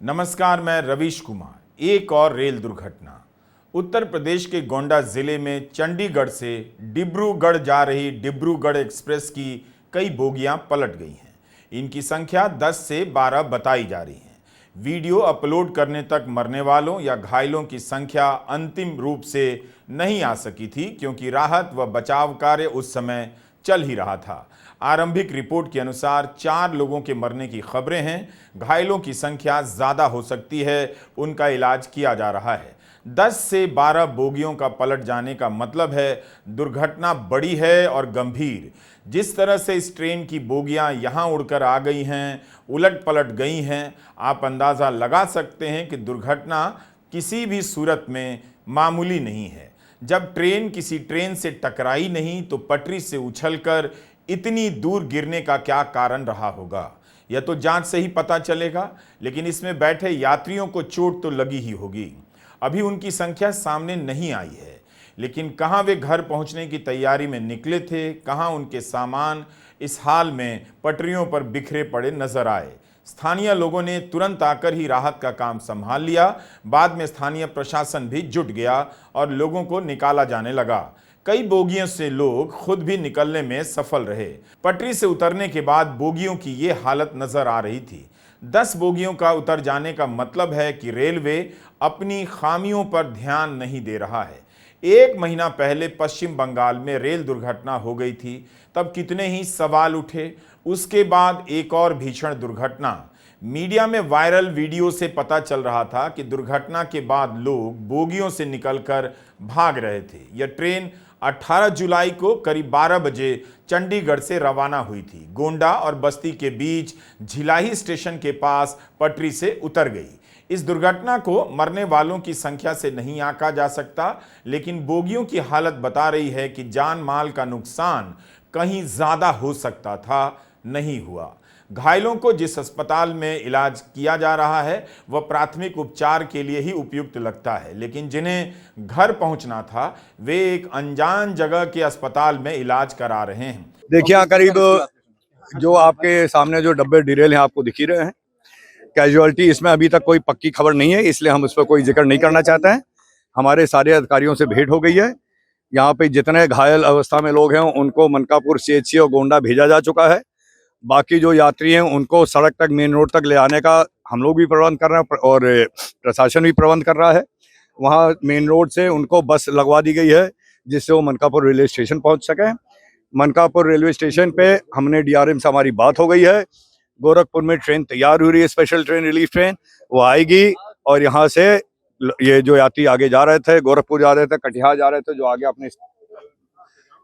नमस्कार, मैं रवीश कुमार। एक और रेल दुर्घटना। उत्तर प्रदेश के गोंडा जिले में चंडीगढ़ से डिब्रूगढ़ जा रही डिब्रूगढ़ एक्सप्रेस की कई बोगियां पलट गई हैं। इनकी संख्या 10 से 12 बताई जा रही है। वीडियो अपलोड करने तक मरने वालों या घायलों की संख्या अंतिम रूप से नहीं आ सकी थी, क्योंकि राहत व बचाव कार्य उस समय चल ही रहा था। आरंभिक रिपोर्ट के अनुसार 4 लोगों के मरने की खबरें हैं। घायलों की संख्या ज़्यादा हो सकती है, उनका इलाज किया जा रहा है। 10 से 12 बोगियों का पलट जाने का मतलब है दुर्घटना बड़ी है और गंभीर। जिस तरह से इस ट्रेन की बोगियां यहां उड़कर आ गई हैं, उलट पलट गई हैं, आप अंदाज़ा लगा सकते हैं कि दुर्घटना किसी भी सूरत में मामूली नहीं है। जब ट्रेन किसी ट्रेन से टकराई नहीं तो पटरी से उछलकर इतनी दूर गिरने का क्या कारण रहा होगा, यह तो जांच से ही पता चलेगा। लेकिन इसमें बैठे यात्रियों को चोट तो लगी ही होगी। अभी उनकी संख्या सामने नहीं आई है, लेकिन कहां वे घर पहुंचने की तैयारी में निकले थे, कहां उनके सामान इस हाल में पटरियों पर बिखरे पड़े नजर आए। स्थानीय लोगों ने तुरंत आकर ही राहत का काम संभाल लिया। बाद में स्थानीय प्रशासन भी जुट गया और लोगों को निकाला जाने लगा। कई बोगियों से लोग खुद भी निकलने में सफल रहे। पटरी से उतरने के बाद बोगियों की ये हालत नजर आ रही थी। 10 बोगियों का उतर जाने का मतलब है कि रेलवे अपनी खामियों पर ध्यान नहीं दे रहा है। 1 महीना पहले पश्चिम बंगाल में रेल दुर्घटना हो गई थी, तब कितने ही सवाल उठे। उसके बाद एक और भीषण दुर्घटना। मीडिया में वायरल वीडियो से पता चल रहा था कि दुर्घटना के बाद लोग बोगियों से निकलकर भाग रहे थे। यह ट्रेन 18 जुलाई को करीब 12 बजे चंडीगढ़ से रवाना हुई थी। गोंडा और बस्ती के बीच झिलाही स्टेशन के पास पटरी से उतर गई। इस दुर्घटना को मरने वालों की संख्या से नहीं आंका जा सकता, लेकिन बोगियों की हालत बता रही है कि जान माल का नुकसान कहीं ज्यादा हो सकता था, नहीं हुआ। घायलों को जिस अस्पताल में इलाज किया जा रहा है वह प्राथमिक उपचार के लिए ही उपयुक्त लगता है, लेकिन जिन्हें घर पहुंचना था वे एक अनजान जगह के अस्पताल में इलाज करा रहे हैं। देखिए, करीब जो आपके सामने जो डब्बे डिरेल हैं आपको दिख ही रहे हैं। कैजुअलिटी इसमें अभी तक कोई पक्की खबर नहीं है, इसलिए हम उस पर कोई जिक्र नहीं करना चाहते हैं। हमारे सारे अधिकारियों से भेंट हो गई है। यहाँ पे जितने घायल अवस्था में लोग हैं उनको मनकापुर CHC और गोंडा भेजा जा चुका है। बाकी जो यात्री हैं उनको सड़क तक, मेन रोड तक ले आने का हम लोग भी प्रबंध कर रहे हैं और प्रशासन भी प्रबंध कर रहा है। वहाँ मेन रोड से उनको बस लगवा दी गई है जिससे वो मनकापुर रेलवे स्टेशन पहुँच सकें। मनकापुर रेलवे स्टेशन पे हमने DRM से हमारी बात हो गई है। गोरखपुर में ट्रेन तैयार हो रही है, स्पेशल ट्रेन, रिलीफ ट्रेन, वो आएगी और यहाँ से ये जो यात्री आगे जा रहे थे, गोरखपुर जा रहे थे, कटिहार जा रहे थे, जो आगे अपने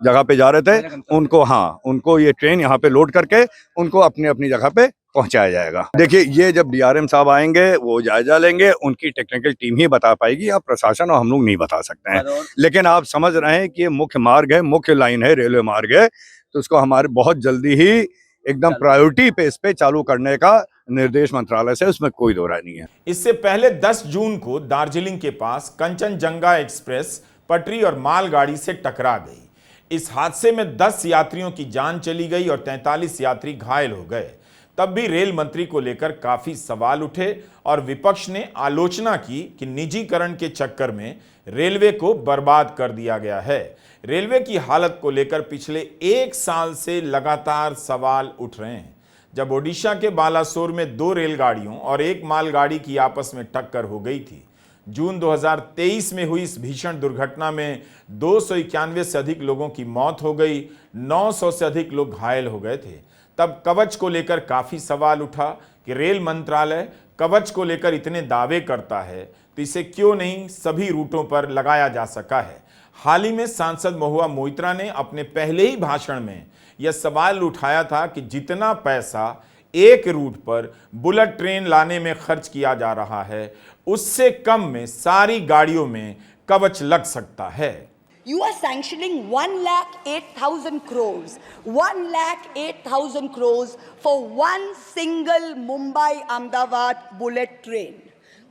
जगह पे जा रहे थे, उनको ये ट्रेन यहाँ पे लोड करके उनको अपनी अपनी जगह पे पहुंचाया जाएगा। देखिए, ये जब DRM साहब आएंगे वो जायजा लेंगे, उनकी टेक्निकल टीम ही बता पाएगी, या प्रशासन और हम लोग नहीं बता सकते हैं। लेकिन आप समझ रहे हैं कि ये मुख्य मार्ग है, मुख्य लाइन है, रेलवे मार्ग है, तो उसको हमारे बहुत जल्दी ही एकदम प्रायोरिटी पे इस पे चालू करने का निर्देश मंत्रालय से, उसमें कोई दो राय नहीं है। इससे पहले 10 जून को दार्जिलिंग के पास कंचनजंगा एक्सप्रेस पटरी और मालगाड़ी से टकरा गई। इस हादसे में 10 यात्रियों की जान चली गई और 43 यात्री घायल हो गए। तब भी रेल मंत्री को लेकर काफी सवाल उठे और विपक्ष ने आलोचना की कि निजीकरण के चक्कर में रेलवे को बर्बाद कर दिया गया है। रेलवे की हालत को लेकर पिछले 1 साल से लगातार सवाल उठ रहे हैं। जब ओडिशा के बालासोर में 2 रेलगाड़ियों और 1 मालगाड़ी की आपस में टक्कर हो गई थी। जून 2023 में हुई इस भीषण दुर्घटना में 291 से अधिक लोगों की मौत हो गई, 900 से अधिक लोग घायल हो गए थे। तब कवच को लेकर काफी सवाल उठा कि रेल मंत्रालय कवच को लेकर इतने दावे करता है तो इसे क्यों नहीं सभी रूटों पर लगाया जा सका है। हाल ही में सांसद महुआ मोइत्रा ने अपने पहले ही भाषण में यह सवाल उठाया था कि जितना पैसा एक रूट पर बुलेट ट्रेन लाने में खर्च किया जा रहा है, उससे कम में सारी गाड़ियों में कवच लग सकता है। You are sanctioning 1,08,000 crores. 1,08,000 crores for one single Mumbai-Ahmedabad bullet train.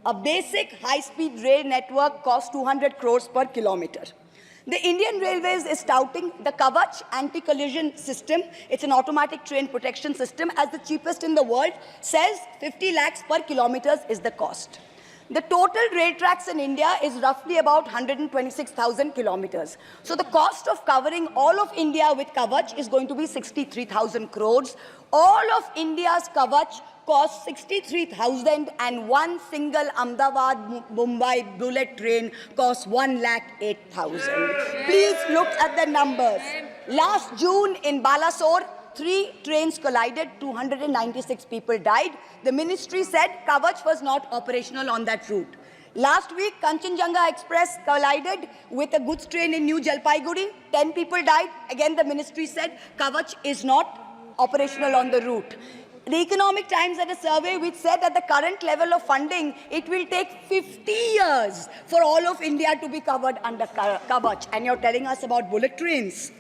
A basic high-speed rail network costs 200 crores per kilometer. The Indian Railways is touting the Kavach anti-collision system. It's an automatic train protection system as the cheapest in the world, says 50 lakhs per kilometers is the cost. The total rail tracks in India is roughly about 126,000 kilometers. So the cost of covering all of India with Kavach is going to be 63,000 crores. All of India's Kavach costs 63,000 and one single Ahmedabad-Mumbai bullet train costs 1,08,000. Please look at the numbers. Last June in Balasore, 3 trains collided, 296 people died. The ministry said Kavach was not operational on that route. Last week, Kanchenjunga Express collided with a goods train in New Jalpaiguri. 10 people died. Again, the ministry said Kavach is not operational on the route. The Economic Times had a survey which said at the current level of funding, it will take 50 years for all of India to be covered under Kavach. And you're telling us about bullet trains.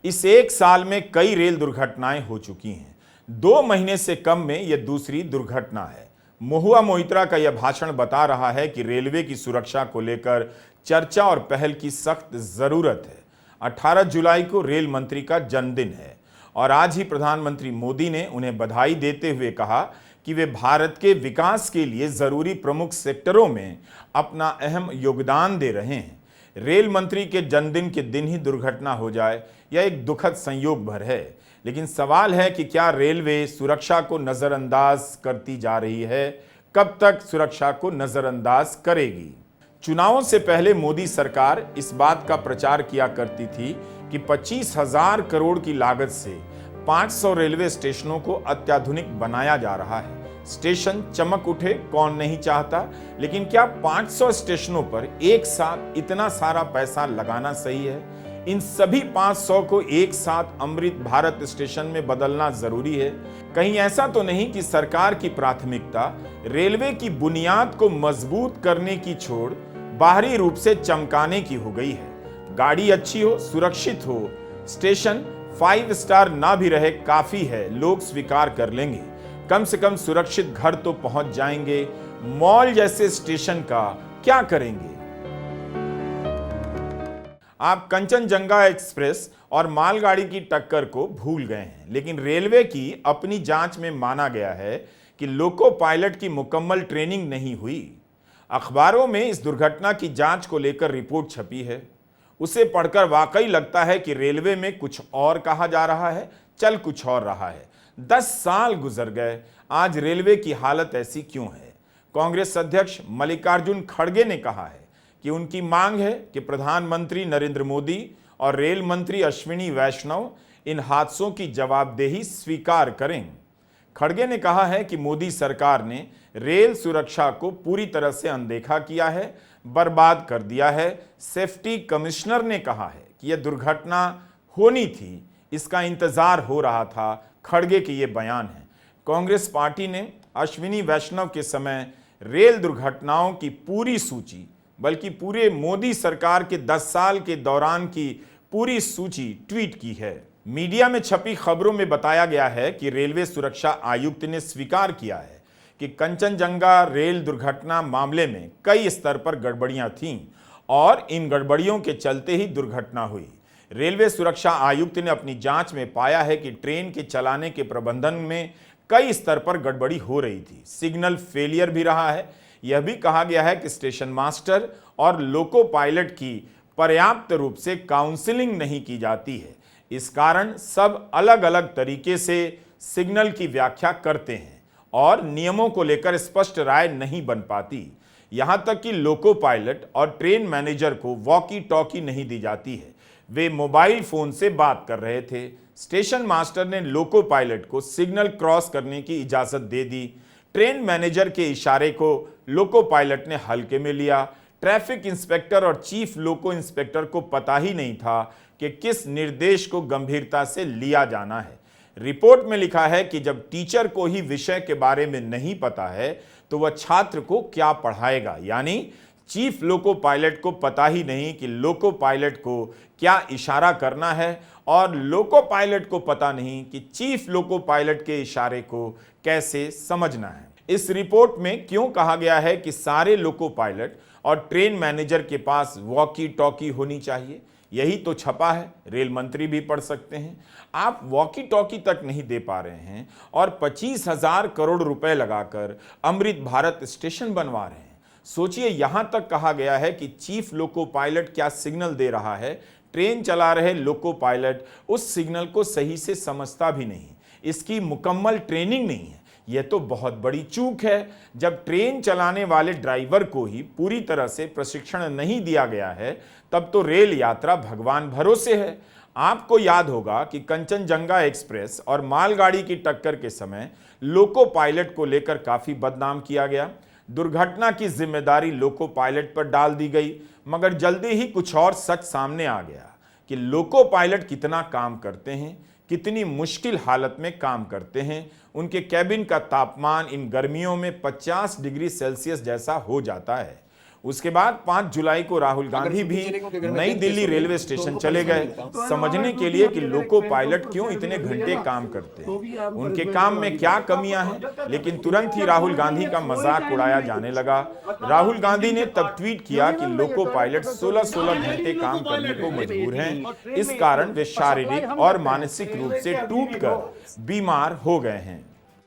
इस एक साल में कई rail दुर्घटनाएं हो चुकी हैं। 2 महीने से कम में यह दूसरी दुर्घटना है। महुआ मोइत्रा का यह भाषण बता रहा है कि रेलवे की सुरक्षा को लेकर चर्चा और पहल की सख्त जरूरत है। 18 जुलाई को रेल मंत्री का जन्मदिन है और आज ही प्रधानमंत्री मोदी ने उन्हें बधाई देते हुए कहा कि वे भारत के विकास के लिए जरूरी प्रमुख सेक्टरों में अपना अहम योगदान दे रहे हैं। रेल मंत्री के जन्मदिन के दिन ही दुर्घटना हो जाए यह एक दुखद संयोग भर है, लेकिन सवाल है कि क्या रेलवे सुरक्षा को नजरअंदाज करती जा रही है? कब तक सुरक्षा को नजरअंदाज करेगी? चुनावों से पहले मोदी सरकार इस बात का प्रचार किया करती थी कि 25,000 करोड़ की लागत से 500 रेलवे स्टेशनों को अत्याधुनिक बनाया जा रहा है। स्टेशन चमक उठे कौन नहीं चाहता, लेकिन क्या 500 स्टेशनों पर एक साथ इतना सारा पैसा लगाना सही है? इन सभी 500 को एक साथ अमृत भारत स्टेशन में बदलना जरूरी है? कहीं ऐसा तो नहीं कि सरकार की प्राथमिकता रेलवे की बुनियाद को मजबूत करने की छोड़ बाहरी रूप से चमकाने की हो गई है? गाड़ी अच्छी हो, सुरक्षित हो, स्टेशन 5 स्टार ना भी रहे काफी है, लोग स्वीकार कर लेंगे। कम से कम सुरक्षित घर तो पहुंच जाएंगे। मॉल जैसे स्टेशन का क्या करेंगे? आप कंचनजंगा एक्सप्रेस और मालगाड़ी की टक्कर को भूल गए हैं, लेकिन रेलवे की अपनी जांच में माना गया है कि लोको पायलट की मुकम्मल ट्रेनिंग नहीं हुई। अखबारों में इस दुर्घटना की जांच को लेकर रिपोर्ट छपी है। उसे पढ़कर वाकई लगता है कि रेलवे में कुछ और कहा जा रहा है, चल कुछ और रहा है। 10 साल गुजर गए, आज रेलवे की हालत ऐसी क्यों है? कांग्रेस अध्यक्ष मल्लिकार्जुन खड़गे ने कहा है कि उनकी मांग है कि प्रधानमंत्री नरेंद्र मोदी और रेल मंत्री अश्विनी वैष्णव इन हादसों की जवाबदेही स्वीकार करें। खड़गे ने कहा है कि मोदी सरकार ने रेल सुरक्षा को पूरी तरह से अनदेखा किया है, बर्बाद कर दिया है। सेफ्टी कमिश्नर ने कहा है कि यह दुर्घटना होनी थी, इसका इंतजार हो रहा था। खड़गे के ये बयान है। कांग्रेस पार्टी ने अश्विनी वैष्णव के समय रेल दुर्घटनाओं की पूरी सूची, बल्कि पूरे मोदी सरकार के 10 साल के दौरान की पूरी सूची ट्वीट की है। मीडिया में छपी खबरों में बताया गया है कि रेलवे सुरक्षा आयुक्त ने स्वीकार किया है कि कंचनजंगा रेल दुर्घटना मामले में कई स्तर पर गड़बड़ियां थीं और इन गड़बड़ियों के चलते ही दुर्घटना हुई। रेलवे सुरक्षा आयुक्त ने अपनी जांच में पाया है कि ट्रेन के चलाने के प्रबंधन में कई स्तर पर गड़बड़ी हो रही थी। सिग्नल फेलियर भी रहा है। यह भी कहा गया है कि स्टेशन मास्टर और लोको पायलट की पर्याप्त रूप से काउंसलिंग नहीं की जाती है। इस कारण सब अलग अलग तरीके से सिग्नल की व्याख्या करते हैं और नियमों को लेकर स्पष्ट राय नहीं बन पाती। यहां तक कि लोको पायलट और ट्रेन मैनेजर को वॉकी टॉकी नहीं दी जाती है। वे मोबाइल फोन से बात कर रहे थे। स्टेशन मास्टर ने लोको पायलट को सिग्नल क्रॉस करने की इजाजत दे दी। ट्रेन मैनेजर के इशारे को लोको पायलट ने हल्के में लिया। ट्रैफिक इंस्पेक्टर और चीफ लोको इंस्पेक्टर को पता ही नहीं था कि किस निर्देश को गंभीरता से लिया जाना है। रिपोर्ट में लिखा है कि जब टीचर को ही विषय के बारे में नहीं पता है तो वह छात्र को क्या पढ़ाएगा। यानी चीफ लोको पायलट को पता ही नहीं कि लोको पायलट को क्या इशारा करना है और लोको पायलट को पता नहीं कि चीफ लोको पायलट के इशारे को कैसे समझना है। इस रिपोर्ट में क्यों कहा गया है कि सारे लोको पायलट और ट्रेन मैनेजर के पास वॉकी टॉकी होनी चाहिए? यही तो छपा है, रेल मंत्री भी पढ़ सकते हैं। आप वॉकी टॉकी तक नहीं दे पा रहे हैं और 25,000 करोड़ रुपए लगाकर अमृत भारत स्टेशन बनवा रहे हैं। सोचिए, यहां तक कहा गया है कि चीफ लोको पायलट क्या सिग्नल दे रहा है, ट्रेन चला रहे लोको पायलट उस सिग्नल को सही से समझता भी नहीं, इसकी मुकम्मल ट्रेनिंग नहीं है। यह तो बहुत बड़ी चूक है। जब ट्रेन चलाने वाले ड्राइवर को ही पूरी तरह से प्रशिक्षण नहीं दिया गया है, तब तो रेल यात्रा भगवान भरोसे है। आपको याद होगा कि कंचनजंगा एक्सप्रेस और मालगाड़ी की टक्कर के समय लोको पायलट को लेकर काफी बदनाम किया गया। दुर्घटना की जिम्मेदारी लोको पायलट पर डाल दी गई, मगर जल्दी ही कुछ और सच सामने आ गया कि लोको पायलट कितना काम करते हैं, कितनी मुश्किल हालत में काम करते हैं। उनके कैबिन का तापमान इन गर्मियों में 50 डिग्री सेल्सियस जैसा हो जाता है। उसके बाद 5 जुलाई को राहुल गांधी भी नई दिल्ली रेलवे स्टेशन चले गए समझने के लिए कि लोको पायलट क्यों इतने घंटे काम करते हैं, उनके काम में क्या कमियां हैं। लेकिन तुरंत ही राहुल गांधी का मजाक उड़ाया जाने लगा। राहुल गांधी ने तब ट्वीट किया कि लोको पायलट 16-16 घंटे काम करने को मजबूर हैं, इस कारण वे शारीरिक और मानसिक रूप से टूटकर बीमार हो गए हैं।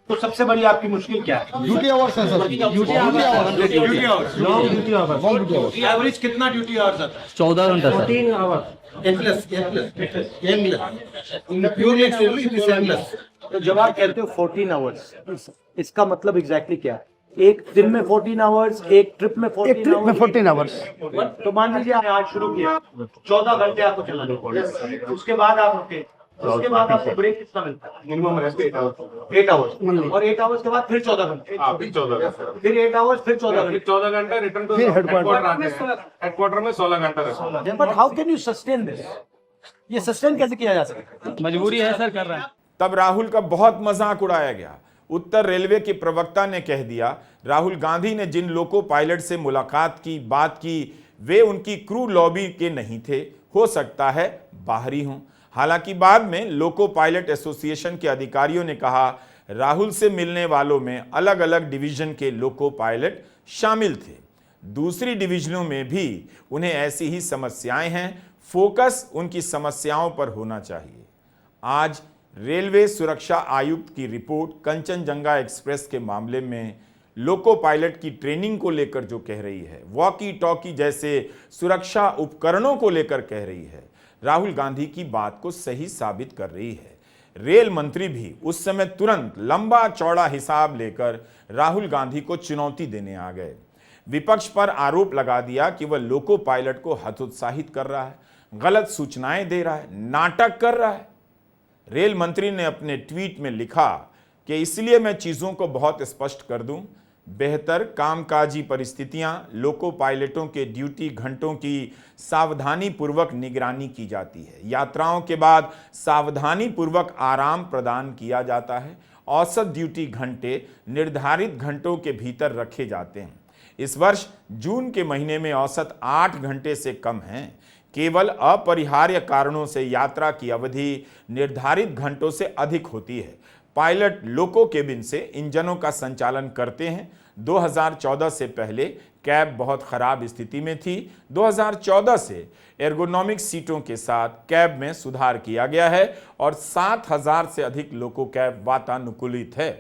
तो सबसे बड़ी आपकी मुश्किल क्या है? ड्यूटी आवर्स है sir. Duty hours long duty hours. Average कितना ड्यूटी आवर्स आता है? 14 घंटा सर। 14 आवर्स तो जब आप कहते हो 14 आवर्स, इसका मतलब एग्जैक्टली क्या है? एक दिन में 14 आवर्स, एक ट्रिप में 14 आवर्स। तो मान लीजिए आपने आज शुरू किया, 14 घंटे आपको चलाना, उसके बाद आप रुके, उसके बाद आपको ब्रेक कितना मिलता है? Minimum rest 8 hours. और 8 आवर्स के बाद फिर 14 घंटे, फिर 8 आवर्स, फिर 14 घंटे, 14 घंटे रिटर्न टू हेडक्वार्टर आते हैं। हेडक्वार्टर में 16 घंटा रहता but how can you sustain this? ये सस्टेन कैसे किया जा सकता है? मजबूरी है सर, कर रहे हैं। तब राहुल का बहुत मजाक उड़ाया गया। उत्तर रेलवे के प्रवक्ता ने कह दिया, राहुल गांधी ने जिन लोको पायलट से मुलाकात की, बात की, वे उनकी क्रू लॉबी के नहीं थे, हो सकता है बाहरी हों। हालांकि बाद में लोको पायलट एसोसिएशन के अधिकारियों ने कहा, राहुल से मिलने वालों में अलग अलग डिवीजन के लोको पायलट शामिल थे। दूसरी डिवीजनों में भी उन्हें ऐसी ही समस्याएं हैं, फोकस उनकी समस्याओं पर होना चाहिए। आज रेलवे सुरक्षा आयुक्त की रिपोर्ट कंचनजंगा एक्सप्रेस के मामले में लोको पायलट की ट्रेनिंग को लेकर जो कह रही है, वॉकी टॉकी जैसे सुरक्षा उपकरणों को लेकर कह रही है, राहुल गांधी की बात को सही साबित कर रही है। रेल मंत्री भी उस समय तुरंत लंबा चौड़ा हिसाब लेकर राहुल गांधी को चुनौती देने आ गए। विपक्ष पर आरोप लगा दिया कि वह लोको पायलट को हतोत्साहित कर रहा है, गलत सूचनाएं दे रहा है, नाटक कर रहा है। रेल मंत्री ने अपने ट्वीट में लिखा कि इसलिए मैं चीजों को बहुत स्पष्ट कर दूं, बेहतर कामकाजी परिस्थितियां, लोको पायलटों के ड्यूटी घंटों की सावधानी पूर्वक निगरानी की जाती है, यात्राओं के बाद सावधानी पूर्वक आराम प्रदान किया जाता है, औसत ड्यूटी घंटे निर्धारित घंटों के भीतर रखे जाते हैं। इस वर्ष जून के महीने में औसत 8 घंटे से कम है। केवल अपरिहार्य कारणों से यात्रा की अवधि निर्धारित घंटों से अधिक होती है। पायलट लोको केबिन से इंजनों का संचालन करते हैं। 2014 से पहले कैब बहुत खराब स्थिति में थी। 2014 से एर्गोनॉमिक सीटों के साथ कैब में सुधार किया गया है और 7,000 से अधिक लोको कैब वातानुकूलित है।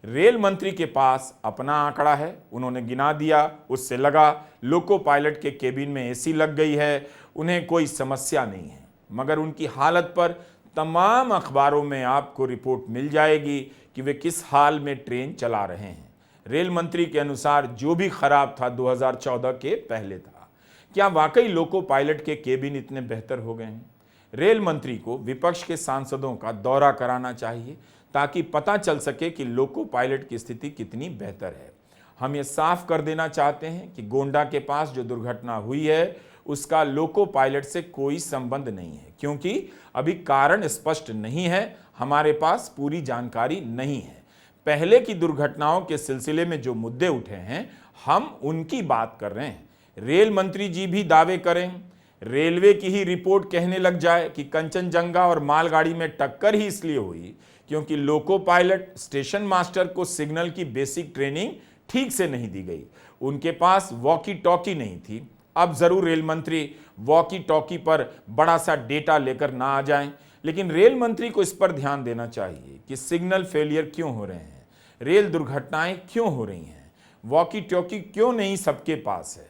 रेल मंत्री के पास अपना आंकड़ा है, उन्होंने गिना दिया, उससे लगा लोको पायलट के केबिन में एसी लग गई है, उन्हें कोई समस्या नहीं है। मगर उनकी हालत पर तमाम अखबारों में आपको रिपोर्ट मिल जाएगी कि वे किस हाल में ट्रेन चला रहे हैं। रेल मंत्री के अनुसार जो भी खराब था 2014 के पहले था। क्या वाकई लोको पायलट के केबिन इतने बेहतर हो गए हैं? रेल मंत्री को विपक्ष के सांसदों का दौरा कराना चाहिए ताकि पता चल सके कि लोको पायलट की स्थिति कितनी बेहतर है। हम ये साफ कर देना चाहते हैं कि गोंडा के पास जो दुर्घटना हुई है उसका लोको पायलट से कोई संबंध नहीं है, क्योंकि अभी कारण स्पष्ट नहीं है, हमारे पास पूरी जानकारी नहीं है। पहले की दुर्घटनाओं के सिलसिले में जो मुद्दे उठे हैं हम उनकी बात कर रहे हैं। रेल मंत्री जी भी दावे करें, रेलवे की ही रिपोर्ट कहने लग जाए कि कंचनजंगा और मालगाड़ी में टक्कर ही इसलिए हुई क्योंकि लोको पायलट स्टेशन मास्टर को सिग्नल की बेसिक ट्रेनिंग ठीक से नहीं दी गई, उनके पास वॉकी टॉकी नहीं थी, अब जरूर रेल मंत्री वॉकी टॉकी पर बड़ा सा डेटा लेकर ना आ जाएं, लेकिन रेल मंत्री को इस पर ध्यान देना चाहिए कि सिग्नल फेलियर क्यों हो रहे हैं, रेल दुर्घटनाएं क्यों हो रही हैं, वॉकी टॉकी क्यों नहीं सबके पास है।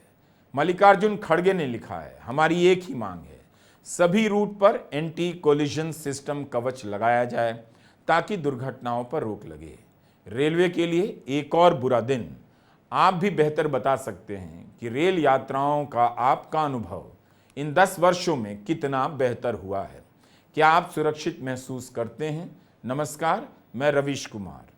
मल्लिकार्जुन खड़गे ने लिखा है, हमारी एक ही मांग है, सभी रूट पर एंटी कोलिजन सिस्टम कवच लगाया जाए ताकि दुर्घटनाओं पर रोक लगे। रेलवे के लिए एक और बुरा दिन। आप भी बेहतर बता सकते हैं कि रेल यात्राओं का आपका अनुभव इन 10 वर्षों में कितना बेहतर हुआ है। क्या आप सुरक्षित महसूस करते हैं? नमस्कार, मैं रवीश कुमार।